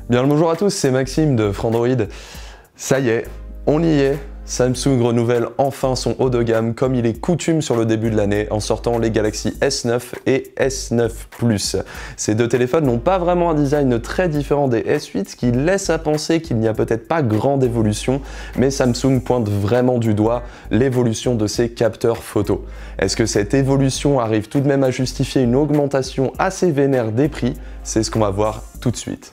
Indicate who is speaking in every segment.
Speaker 1: Bien le bonjour à tous, c'est Maxime de Frandroid. Ça y est, on y est. Samsung renouvelle enfin son haut de gamme comme il est coutume sur le début de l'année en sortant les Galaxy S9 et S9 Plus. Ces deux téléphones n'ont pas vraiment un design très différent des S8, ce qui laisse à penser qu'il n'y a peut-être pas grande évolution, mais Samsung pointe vraiment du doigt l'évolution de ses capteurs photo. Est-ce que cette évolution arrive tout de même à justifier une augmentation assez vénère des prix? C'est ce qu'on va voir tout de suite.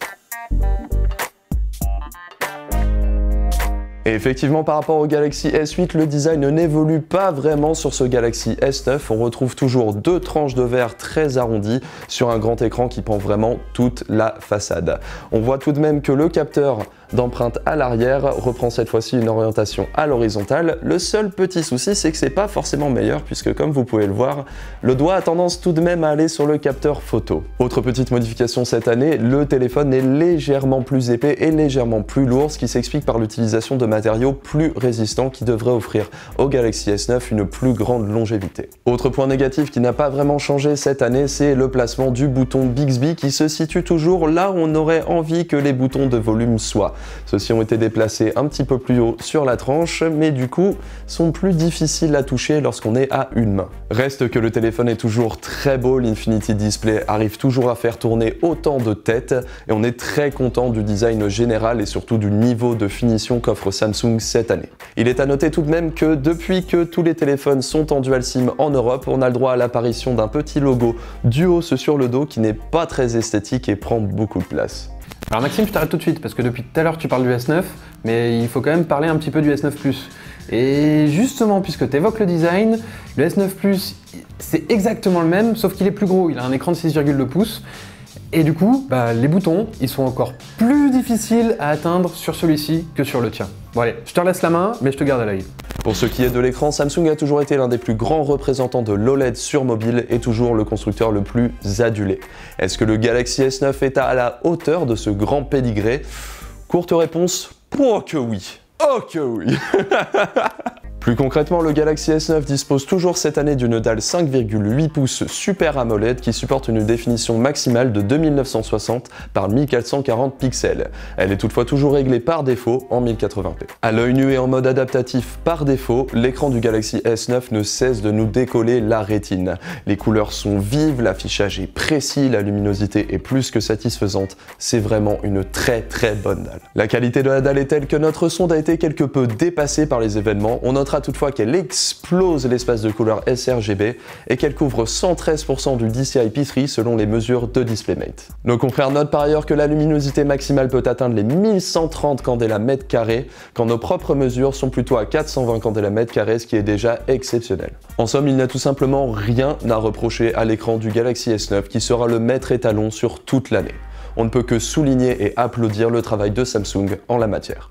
Speaker 1: Et effectivement, par rapport au Galaxy S8, le design n'évolue pas vraiment sur ce Galaxy S9. On retrouve toujours deux tranches de verre très arrondies sur un grand écran qui prend vraiment toute la façade. On voit tout de même que le capteur d'empreinte à l'arrière reprend cette fois-ci une orientation à l'horizontale. Le seul petit souci, c'est que c'est pas forcément meilleur puisque comme vous pouvez le voir, le doigt a tendance tout de même à aller sur le capteur photo. Autre petite modification cette année, le téléphone est légèrement plus épais et légèrement plus lourd, ce qui s'explique par l'utilisation de matériaux plus résistants qui devraient offrir au Galaxy S9 une plus grande longévité. Autre point négatif qui n'a pas vraiment changé cette année, c'est le placement du bouton Bixby qui se situe toujours là où on aurait envie que les boutons de volume soient. Ceux-ci ont été déplacés un petit peu plus haut sur la tranche, mais du coup sont plus difficiles à toucher lorsqu'on est à une main. Reste que le téléphone est toujours très beau, l'Infinity Display arrive toujours à faire tourner autant de têtes et on est très content du design général et surtout du niveau de finition qu'offre Samsung cette année. Il est à noter tout de même que depuis que tous les téléphones sont en dual SIM en Europe, on a le droit à l'apparition d'un petit logo Duo sur le dos qui n'est pas très esthétique et prend beaucoup de place.
Speaker 2: Alors Maxime, je t'arrête tout de suite parce que depuis tout à l'heure tu parles du S9, mais il faut quand même parler un petit peu du S9 Plus. Et justement, puisque tu évoques le design, le S9 Plus, c'est exactement le même, sauf qu'il est plus gros, il a un écran de 6,2 pouces. Et du coup, les boutons, ils sont encore plus difficiles à atteindre sur celui-ci que sur le tien. Bon allez, je te laisse la main, mais je te garde à l'œil.
Speaker 1: Pour ce qui est de l'écran, Samsung a toujours été l'un des plus grands représentants de l'OLED sur mobile et toujours le constructeur le plus adulé. Est-ce que le Galaxy S9 est à la hauteur de ce grand pédigré? Courte réponse, oh que oui. Oh que oui. Plus concrètement, le Galaxy S9 dispose toujours cette année d'une dalle 5,8 pouces Super AMOLED qui supporte une définition maximale de 2960 par 1440 pixels. Elle est toutefois toujours réglée par défaut en 1080p. À l'œil nu et en mode adaptatif par défaut, l'écran du Galaxy S9 ne cesse de nous décoller la rétine. Les couleurs sont vives, l'affichage est précis, la luminosité est plus que satisfaisante. C'est vraiment une très bonne dalle. La qualité de la dalle est telle que notre sonde a été quelque peu dépassée par les événements. On notera toutefois qu'elle explose l'espace de couleur sRGB et qu'elle couvre 113% du DCI-P3 selon les mesures de DisplayMate. Nos confrères notent par ailleurs que la luminosité maximale peut atteindre les 1130 candela mètre carré, quand nos propres mesures sont plutôt à 420 candela mètre carré, ce qui est déjà exceptionnel. En somme, il n'y a tout simplement rien à reprocher à l'écran du Galaxy S9 qui sera le maître étalon sur toute l'année. On ne peut que souligner et applaudir le travail de Samsung en la matière.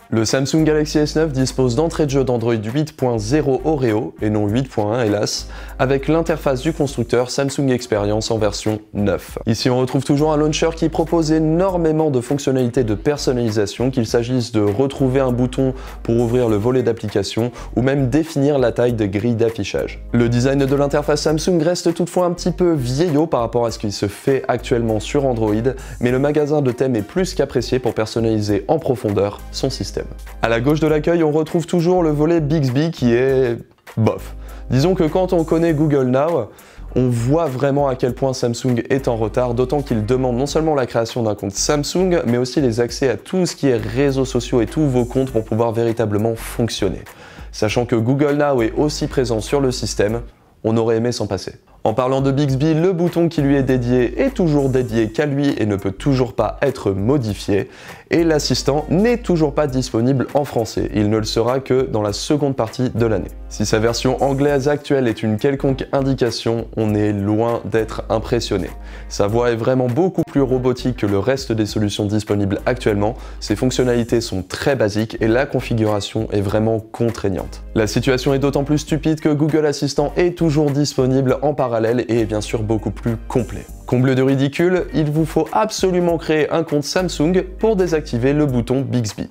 Speaker 1: Le Samsung Galaxy S9 dispose d'entrée de jeu d'Android 8.0 Oreo, et non 8.1 hélas, avec l'interface du constructeur Samsung Experience en version 9. Ici on retrouve toujours un launcher qui propose énormément de fonctionnalités de personnalisation, qu'il s'agisse de retrouver un bouton pour ouvrir le volet d'application, ou même définir la taille des grilles d'affichage. Le design de l'interface Samsung reste toutefois un petit peu vieillot par rapport à ce qui se fait actuellement sur Android, mais le magasin de thèmes est plus qu'apprécié pour personnaliser en profondeur son système. À la gauche de l'accueil, on retrouve toujours le volet Bixby qui est bof. Disons que quand on connaît Google Now, on voit vraiment à quel point Samsung est en retard, d'autant qu'il demande non seulement la création d'un compte Samsung, mais aussi les accès à tout ce qui est réseaux sociaux et tous vos comptes pour pouvoir véritablement fonctionner. Sachant que Google Now est aussi présent sur le système, on aurait aimé s'en passer. En parlant de Bixby, le bouton qui lui est dédié est toujours dédié qu'à lui et ne peut toujours pas être modifié. Et l'assistant n'est toujours pas disponible en français. Il ne le sera que dans la seconde partie de l'année. Si sa version anglaise actuelle est une quelconque indication, on est loin d'être impressionné. Sa voix est vraiment beaucoup plus robotique que le reste des solutions disponibles actuellement. Ses fonctionnalités sont très basiques et la configuration est vraiment contraignante. La situation est d'autant plus stupide que Google Assistant est toujours disponible en parallèle et est bien sûr beaucoup plus complet. Comble de ridicule, il vous faut absolument créer un compte Samsung pour désactiver le bouton Bixby.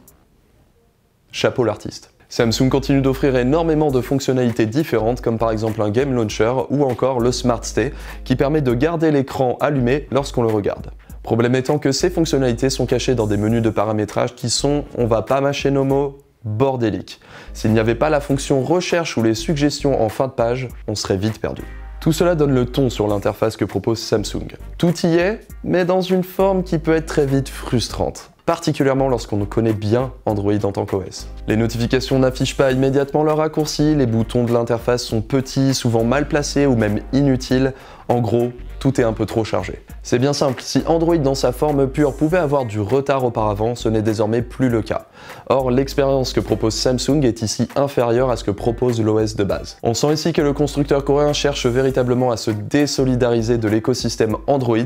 Speaker 1: Chapeau l'artiste. Samsung continue d'offrir énormément de fonctionnalités différentes comme par exemple un Game Launcher ou encore le Smart Stay qui permet de garder l'écran allumé lorsqu'on le regarde. Problème étant que ces fonctionnalités sont cachées dans des menus de paramétrage qui sont, on va pas mâcher nos mots, bordéliques. S'il n'y avait pas la fonction recherche ou les suggestions en fin de page, on serait vite perdu. Tout cela donne le ton sur l'interface que propose Samsung. Tout y est, mais dans une forme qui peut être très vite frustrante, particulièrement lorsqu'on connaît bien Android en tant qu'OS. Les notifications n'affichent pas immédiatement leurs raccourcis, les boutons de l'interface sont petits, souvent mal placés ou même inutiles. En gros, tout est un peu trop chargé. C'est bien simple, si Android dans sa forme pure pouvait avoir du retard auparavant, ce n'est désormais plus le cas. Or, l'expérience que propose Samsung est ici inférieure à ce que propose l'OS de base. On sent ici que le constructeur coréen cherche véritablement à se désolidariser de l'écosystème Android.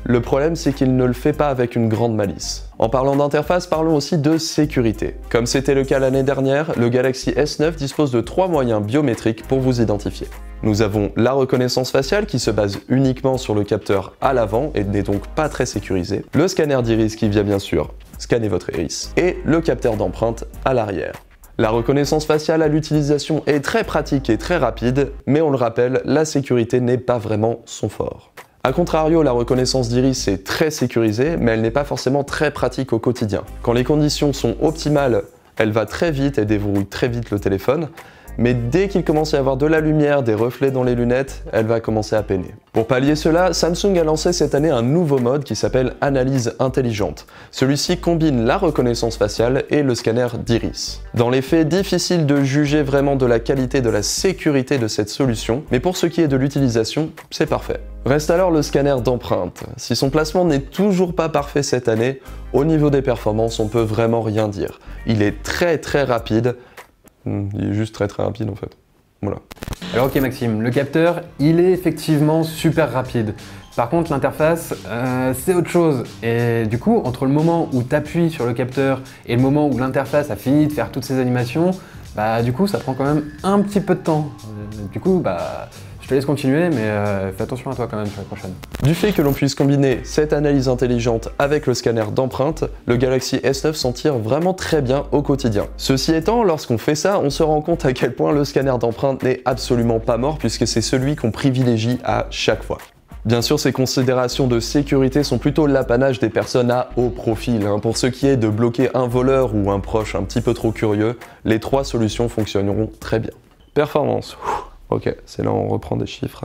Speaker 1: Le problème, c'est qu'il ne le fait pas avec une grande malice. En parlant d'interface, parlons aussi de sécurité. Comme c'était le cas l'année dernière, le Galaxy S9 dispose de 3 moyens biométriques pour vous identifier. Nous avons la reconnaissance faciale qui se base uniquement sur le capteur à l'avant et n'est donc pas très sécurisé, le scanner d'iris qui vient bien sûr scanner votre iris, et le capteur d'empreinte à l'arrière. La reconnaissance faciale à l'utilisation est très pratique et très rapide, mais on le rappelle, la sécurité n'est pas vraiment son fort. A contrario, la reconnaissance d'iris est très sécurisée, mais elle n'est pas forcément très pratique au quotidien. Quand les conditions sont optimales, elle va très vite et déverrouille très vite le téléphone, mais dès qu'il commence à y avoir de la lumière, des reflets dans les lunettes, elle va commencer à peiner. Pour pallier cela, Samsung a lancé cette année un nouveau mode qui s'appelle Analyse intelligente. Celui-ci combine la reconnaissance faciale et le scanner d'iris. Dans les faits, difficile de juger vraiment de la qualité de la sécurité de cette solution, mais pour ce qui est de l'utilisation, c'est parfait. Reste alors le scanner d'empreinte. Si son placement n'est toujours pas parfait cette année, au niveau des performances, on peut vraiment rien dire. Il est très rapide. Il est juste très rapide en fait. Voilà.
Speaker 2: Alors ok Maxime, le capteur, il est effectivement super rapide. Par contre l'interface, c'est autre chose. Et du coup, entre le moment où tu appuies sur le capteur et le moment où l'interface a fini de faire toutes ses animations, bah du coup ça prend quand même un petit peu de temps. Du coup, bah je te laisse continuer, mais fais attention à toi quand même sur la prochaine.
Speaker 1: Du fait que l'on puisse combiner cette analyse intelligente avec le scanner d'empreinte, le Galaxy S9 s'en tire vraiment très bien au quotidien. Ceci étant, lorsqu'on fait ça, on se rend compte à quel point le scanner d'empreinte n'est absolument pas mort puisque c'est celui qu'on privilégie à chaque fois. Bien sûr, ces considérations de sécurité sont plutôt l'apanage des personnes à haut profil. Pour ce qui est de bloquer un voleur ou un proche un petit peu trop curieux, les 3 solutions fonctionneront très bien. Performance. Ok, c'est là où on reprend des chiffres.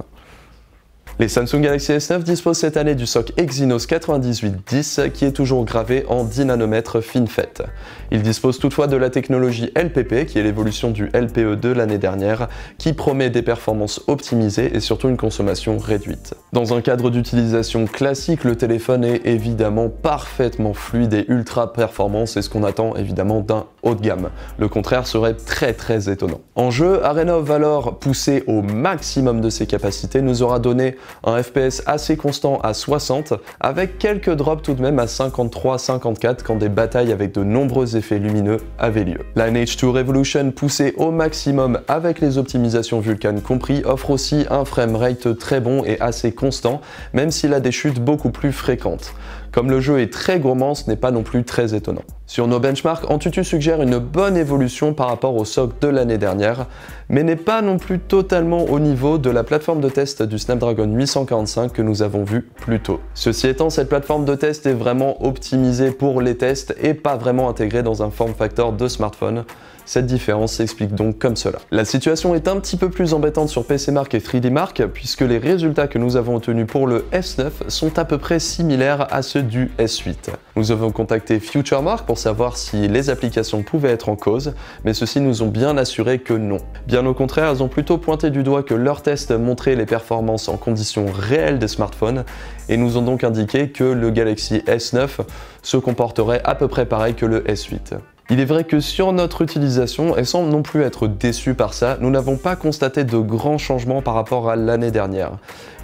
Speaker 1: Les Samsung Galaxy S9 disposent cette année du SoC Exynos 9810 qui est toujours gravé en 10 nanomètres FinFET. Il dispose toutefois de la technologie LPP qui est l'évolution du LPE de l'année dernière qui promet des performances optimisées et surtout une consommation réduite. Dans un cadre d'utilisation classique, le téléphone est évidemment parfaitement fluide et ultra performant, c'est ce qu'on attend évidemment d'un haut de gamme. Le contraire serait très étonnant. En jeu, Arena of Valor poussé au maximum de ses capacités nous aura donné un FPS assez constant à 60, avec quelques drops tout de même à 53-54 quand des batailles avec de nombreux effets lumineux avaient lieu. La H2 Revolution poussée au maximum avec les optimisations Vulkan compris offre aussi un framerate très bon et assez constant, même s'il a des chutes beaucoup plus fréquentes. Comme le jeu est très gourmand, ce n'est pas non plus très étonnant. Sur nos benchmarks, Antutu suggère une bonne évolution par rapport au SoC de l'année dernière, mais n'est pas non plus totalement au niveau de la plateforme de test du Snapdragon 845 que nous avons vu plus tôt. Ceci étant, cette plateforme de test est vraiment optimisée pour les tests et pas vraiment intégrée dans un form factor de smartphone. Cette différence s'explique donc comme cela. La situation est un petit peu plus embêtante sur PCMark et 3Dmark puisque les résultats que nous avons obtenus pour le S9 sont à peu près similaires à ceux du S8. Nous avons contacté FutureMark pour savoir si les applications pouvaient être en cause, mais ceux-ci nous ont bien assuré que non. Bien au contraire, elles ont plutôt pointé du doigt que leurs tests montraient les performances en conditions réelles des smartphones et nous ont donc indiqué que le Galaxy S9 se comporterait à peu près pareil que le S8. Il est vrai que sur notre utilisation, et sans non plus être déçu par ça, nous n'avons pas constaté de grands changements par rapport à l'année dernière.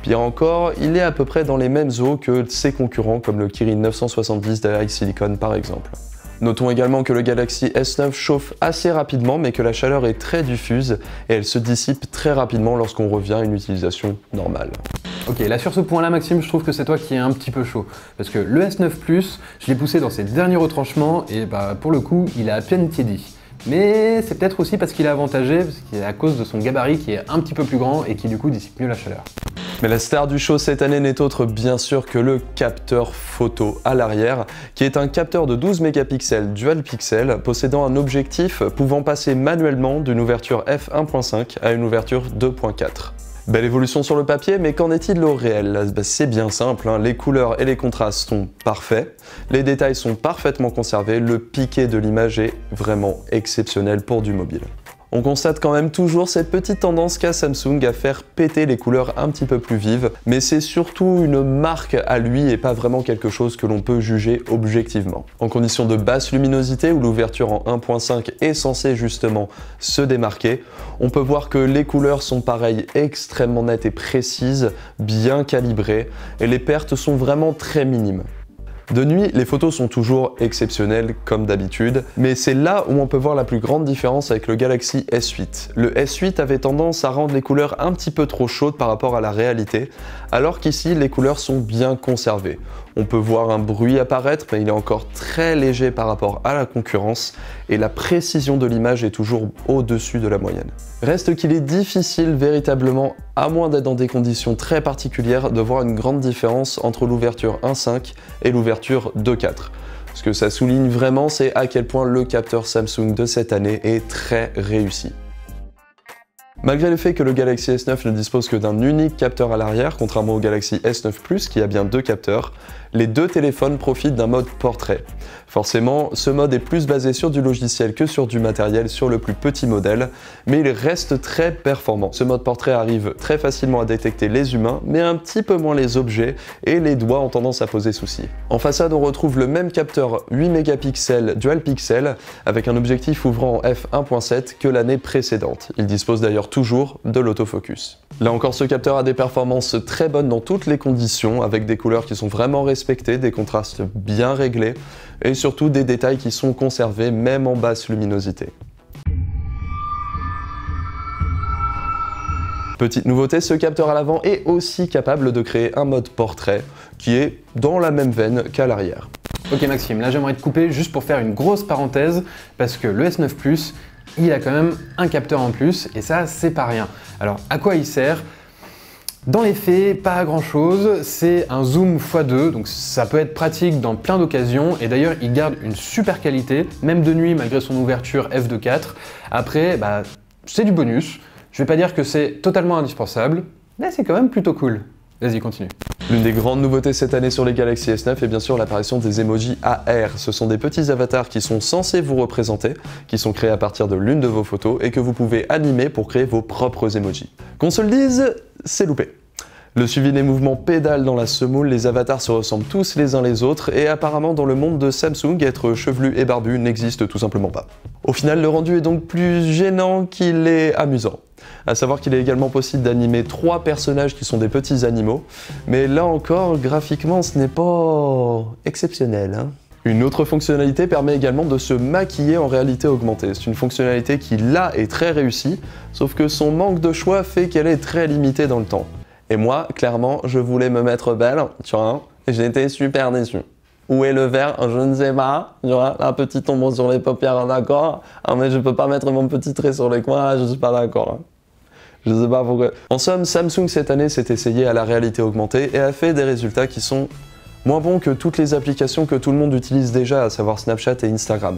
Speaker 1: Pire encore, il est à peu près dans les mêmes eaux que ses concurrents comme le Kirin 970 d'iSilicon par exemple. Notons également que le Galaxy S9 chauffe assez rapidement mais que la chaleur est très diffuse et elle se dissipe très rapidement lorsqu'on revient à une utilisation normale.
Speaker 2: Ok, là sur ce point-là Maxime, je trouve que c'est toi qui es un petit peu chaud. Parce que le S9 Plus, je l'ai poussé dans ses derniers retranchements et bah pour le coup, il est à peine tiédi. Mais c'est peut-être aussi parce qu'il est avantagé, parce qu'il est à cause de son gabarit qui est un petit peu plus grand et qui du coup dissipe mieux la chaleur.
Speaker 1: Mais la star du show cette année n'est autre bien sûr que le capteur photo à l'arrière, qui est un capteur de 12 mégapixels dual pixel possédant un objectif pouvant passer manuellement d'une ouverture f1.5 à une ouverture 2.4. Belle évolution sur le papier, mais qu'en est-il au réel? C'est bien simple, hein. Les couleurs et les contrastes sont parfaits, les détails sont parfaitement conservés, le piqué de l'image est vraiment exceptionnel pour du mobile. On constate quand même toujours cette petite tendance qu'a Samsung à faire péter les couleurs un petit peu plus vives, mais c'est surtout une marque à lui et pas vraiment quelque chose que l'on peut juger objectivement. En conditions de basse luminosité où l'ouverture en 1.5 est censée justement se démarquer, on peut voir que les couleurs sont pareilles, extrêmement nettes et précises, bien calibrées, et les pertes sont vraiment très minimes. De nuit, les photos sont toujours exceptionnelles comme d'habitude, mais c'est là où on peut voir la plus grande différence avec le Galaxy S8. Le S8 avait tendance à rendre les couleurs un petit peu trop chaudes par rapport à la réalité, alors qu'ici les couleurs sont bien conservées. On peut voir un bruit apparaître, mais il est encore très léger par rapport à la concurrence, et la précision de l'image est toujours au-dessus de la moyenne. Reste qu'il est difficile véritablement, à moins d'être dans des conditions très particulières, de voir une grande différence entre l'ouverture 1.5 et l'ouverture 2.4. Ce que ça souligne vraiment, c'est à quel point le capteur Samsung de cette année est très réussi. Malgré le fait que le Galaxy S9 ne dispose que d'un unique capteur à l'arrière, contrairement au Galaxy S9 Plus qui a bien deux capteurs, les deux téléphones profitent d'un mode portrait. Forcément, ce mode est plus basé sur du logiciel que sur du matériel sur le plus petit modèle, mais il reste très performant. Ce mode portrait arrive très facilement à détecter les humains, mais un petit peu moins les objets, et les doigts ont tendance à poser souci. En façade, on retrouve le même capteur 8 mégapixels dual pixel, avec un objectif ouvrant en f1.7 que l'année précédente. Il dispose d'ailleurs toujours de l'autofocus. Là encore, ce capteur a des performances très bonnes dans toutes les conditions, avec des couleurs qui sont vraiment respectées, des contrastes bien réglés, et surtout des détails qui sont conservés même en basse luminosité. Petite nouveauté, ce capteur à l'avant est aussi capable de créer un mode portrait, qui est dans la même veine qu'à l'arrière.
Speaker 2: Ok Maxime, là j'aimerais te couper juste pour faire une grosse parenthèse, parce que le S9 Plus, il a quand même un capteur en plus, et ça c'est pas rien. Alors à quoi il sert? Dans les faits, pas à grand chose, c'est un zoom x2, donc ça peut être pratique dans plein d'occasions, et d'ailleurs il garde une super qualité, même de nuit malgré son ouverture f2.4. Après, c'est du bonus, je vais pas dire que c'est totalement indispensable, mais c'est quand même plutôt cool. Vas-y, continue.
Speaker 1: L'une des grandes nouveautés cette année sur les Galaxy S9 est bien sûr l'apparition des emojis AR. Ce sont des petits avatars qui sont censés vous représenter, qui sont créés à partir de l'une de vos photos et que vous pouvez animer pour créer vos propres emojis. Qu'on se le dise, c'est loupé. Le suivi des mouvements pédale dans la semoule, les avatars se ressemblent tous les uns les autres et apparemment dans le monde de Samsung, être chevelu et barbu n'existe tout simplement pas. Au final, le rendu est donc plus gênant qu'il est amusant. À savoir qu'il est également possible d'animer 3 personnages qui sont des petits animaux, mais là encore, graphiquement, ce n'est pas exceptionnel, hein. Une autre fonctionnalité permet également de se maquiller en réalité augmentée. C'est une fonctionnalité qui, là, est très réussie, sauf que son manque de choix fait qu'elle est très limitée dans le temps. Et moi, clairement, je voulais me mettre belle, tu vois, et j'ai été super déçu. Où est le vert? Je ne sais pas. Tu vois, la petite ombre sur les paupières, d'accord. Ah, mais je peux pas mettre mon petit trait sur les coins, je suis pas d'accord. Je sais pas pourquoi. En somme, Samsung cette année s'est essayé à la réalité augmentée et a fait des résultats qui sont moins bons que toutes les applications que tout le monde utilise déjà, à savoir Snapchat et Instagram.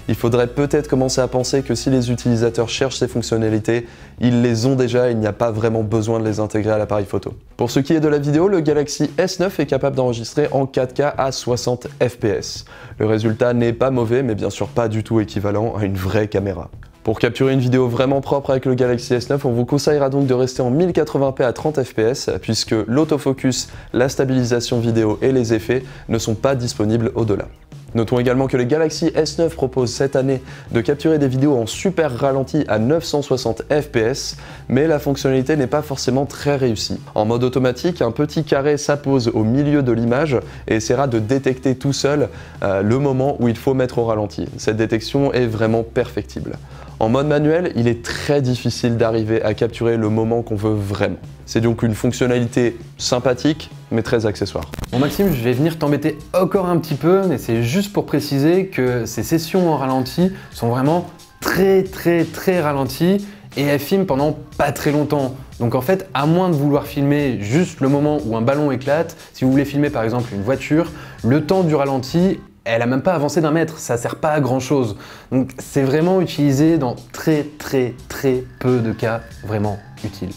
Speaker 1: Il faudrait peut-être commencer à penser que si les utilisateurs cherchent ces fonctionnalités, ils les ont déjà et il n'y a pas vraiment besoin de les intégrer à l'appareil photo. Pour ce qui est de la vidéo, le Galaxy S9 est capable d'enregistrer en 4K à 60 fps. Le résultat n'est pas mauvais, mais bien sûr pas du tout équivalent à une vraie caméra. Pour capturer une vidéo vraiment propre avec le Galaxy S9, on vous conseillera donc de rester en 1080p à 30 fps, puisque l'autofocus, la stabilisation vidéo et les effets ne sont pas disponibles au-delà. Notons également que les Galaxy S9 proposent cette année de capturer des vidéos en super ralenti à 960 fps, mais la fonctionnalité n'est pas forcément très réussie. En mode automatique, un petit carré s'appose au milieu de l'image et essaiera de détecter tout seul le moment où il faut mettre au ralenti. Cette détection est vraiment perfectible. En mode manuel, il est très difficile d'arriver à capturer le moment qu'on veut vraiment. C'est donc une fonctionnalité sympathique, mais très accessoire.
Speaker 2: Bon Maxime, je vais venir t'embêter encore un petit peu, mais c'est juste pour préciser que ces sessions en ralenti sont vraiment très ralentie et elle filme pendant pas très longtemps. Donc en fait, à moins de vouloir filmer juste le moment où un ballon éclate, si vous voulez filmer par exemple une voiture, le temps du ralenti, elle a même pas avancé d'1 mètre, ça sert pas à grand chose. Donc c'est vraiment utilisé dans très peu de cas vraiment utiles.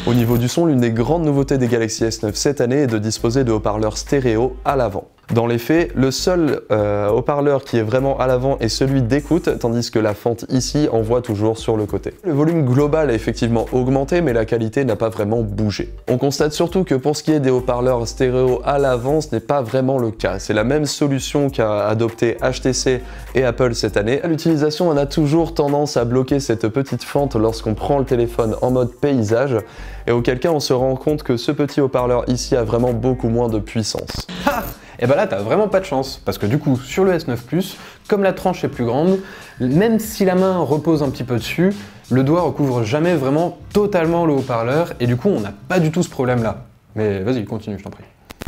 Speaker 1: Au niveau du son, l'une des grandes nouveautés des Galaxy S9 cette année est de disposer de haut-parleurs stéréo à l'avant. Dans les faits, le seul haut-parleur qui est vraiment à l'avant est celui d'écoute, tandis que la fente ici envoie toujours sur le côté. Le volume global a effectivement augmenté, mais la qualité n'a pas vraiment bougé. On constate surtout que pour ce qui est des haut-parleurs stéréo à l'avant, ce n'est pas vraiment le cas. C'est la même solution qu'a adopté HTC et Apple cette année. À l'utilisation, on a toujours tendance à bloquer cette petite fente lorsqu'on prend le téléphone en mode paysage, et auquel cas on se rend compte que ce petit haut-parleur ici a vraiment beaucoup moins de puissance.
Speaker 2: Et bah là, t'as vraiment pas de chance, parce que du coup, sur le S9 Plus, comme la tranche est plus grande, même si la main repose un petit peu dessus, le doigt recouvre jamais vraiment totalement le haut-parleur, et du coup, on n'a pas du tout ce problème-là. Mais vas-y, continue, je t'en prie.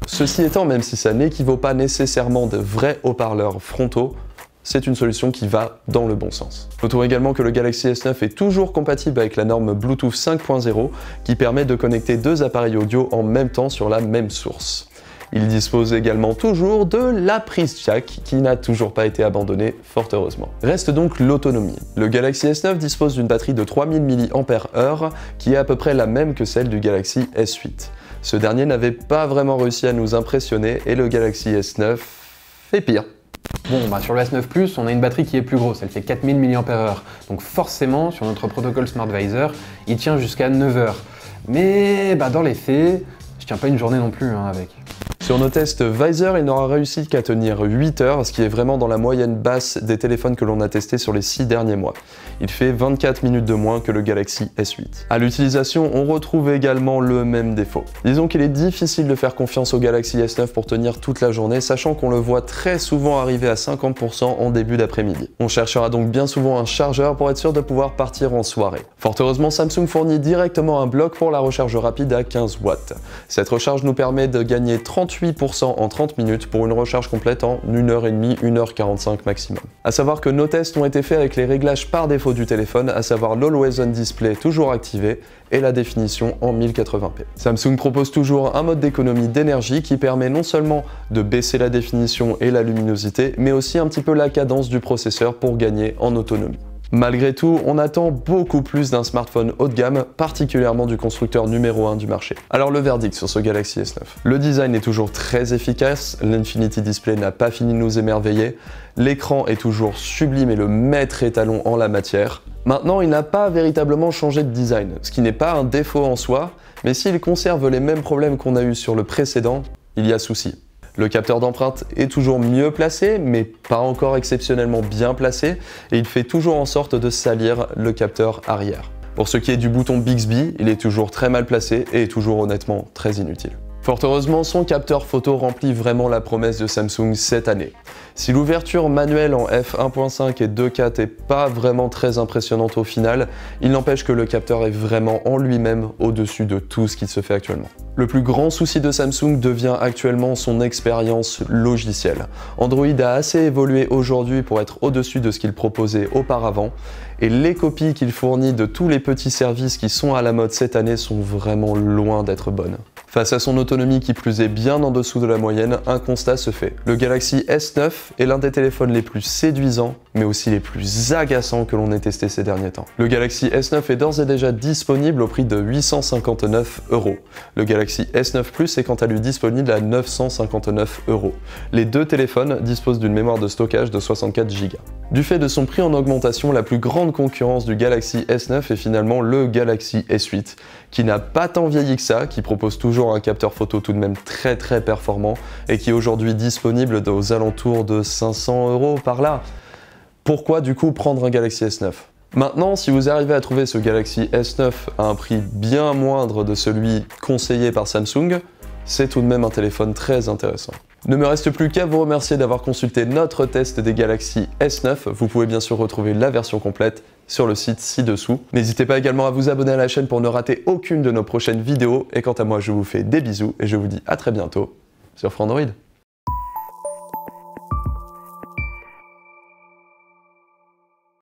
Speaker 1: Ceci étant, même si ça n'équivaut pas nécessairement de vrais haut-parleurs frontaux, c'est une solution qui va dans le bon sens. Notons également que le Galaxy S9 est toujours compatible avec la norme Bluetooth 5.0 qui permet de connecter 2 appareils audio en même temps sur la même source. Il dispose également toujours de la prise jack qui n'a toujours pas été abandonnée, fort heureusement. Reste donc l'autonomie. Le Galaxy S9 dispose d'une batterie de 3000 mAh qui est à peu près la même que celle du Galaxy S8. Ce dernier n'avait pas vraiment réussi à nous impressionner et le Galaxy S9 fait pire.
Speaker 2: Bon, bah sur le S9 Plus, on a une batterie qui est plus grosse, elle fait 4000 mAh. Donc forcément, sur notre protocole SmartVisor, il tient jusqu'à 9 heures. Mais bah, dans les faits, je tiens pas une journée non plus avec.
Speaker 1: Sur nos tests Visor, il n'aura réussi qu'à tenir 8 heures, ce qui est vraiment dans la moyenne basse des téléphones que l'on a testés sur les 6 derniers mois. Il fait 24 minutes de moins que le Galaxy S8. À l'utilisation, on retrouve également le même défaut. Disons qu'il est difficile de faire confiance au Galaxy S9 pour tenir toute la journée, sachant qu'on le voit très souvent arriver à 50% en début d'après-midi. On cherchera donc bien souvent un chargeur pour être sûr de pouvoir partir en soirée. Fort heureusement, Samsung fournit directement un bloc pour la recharge rapide à 15 watts. Cette recharge nous permet de gagner 38% en 30 minutes pour une recharge complète en 1h30, 1h45 maximum. A savoir que nos tests ont été faits avec les réglages par défaut du téléphone, à savoir l'Always On Display toujours activé et la définition en 1080p. Samsung propose toujours un mode d'économie d'énergie qui permet non seulement de baisser la définition et la luminosité, mais aussi un petit peu la cadence du processeur pour gagner en autonomie. Malgré tout, on attend beaucoup plus d'un smartphone haut de gamme, particulièrement du constructeur numéro 1 du marché. Alors le verdict sur ce Galaxy S9. Le design est toujours très efficace, l'Infinity Display n'a pas fini de nous émerveiller, l'écran est toujours sublime et le maître étalon en la matière. Maintenant, il n'a pas véritablement changé de design, ce qui n'est pas un défaut en soi, mais s'il conserve les mêmes problèmes qu'on a eu sur le précédent, il y a souci. Le capteur d'empreinte est toujours mieux placé, mais pas encore exceptionnellement bien placé, et il fait toujours en sorte de salir le capteur arrière. Pour ce qui est du bouton Bixby, il est toujours très mal placé et est toujours honnêtement très inutile. Fort heureusement, son capteur photo remplit vraiment la promesse de Samsung cette année. Si l'ouverture manuelle en f1.5 et 2.4 n'est pas vraiment très impressionnante au final, il n'empêche que le capteur est vraiment en lui-même au-dessus de tout ce qui se fait actuellement. Le plus grand souci de Samsung devient actuellement son expérience logicielle. Android a assez évolué aujourd'hui pour être au-dessus de ce qu'il proposait auparavant, et les copies qu'il fournit de tous les petits services qui sont à la mode cette année sont vraiment loin d'être bonnes. Face à son autonomie qui plus est bien en dessous de la moyenne, un constat se fait. Le Galaxy S9 est l'un des téléphones les plus séduisants, mais aussi les plus agaçants que l'on ait testé ces derniers temps. Le Galaxy S9 est d'ores et déjà disponible au prix de 859 €. Le Galaxy S9 Plus est quant à lui disponible à 959 €. Les deux téléphones disposent d'une mémoire de stockage de 64 Go. Du fait de son prix en augmentation, la plus grande concurrence du Galaxy S9 est finalement le Galaxy S8, qui n'a pas tant vieilli que ça, qui propose toujours un capteur photo tout de même très performant et qui est aujourd'hui disponible aux alentours de 500 € par là. Pourquoi du coup prendre un Galaxy S9 ? Maintenant, si vous arrivez à trouver ce Galaxy S9 à un prix bien moindre de celui conseillé par Samsung, c'est tout de même un téléphone très intéressant. Ne me reste plus qu'à vous remercier d'avoir consulté notre test des Galaxy S9. Vous pouvez bien sûr retrouver la version complète sur le site ci-dessous. N'hésitez pas également à vous abonner à la chaîne pour ne rater aucune de nos prochaines vidéos. Et quant à moi, je vous fais des bisous et je vous dis à très bientôt sur Frandroid.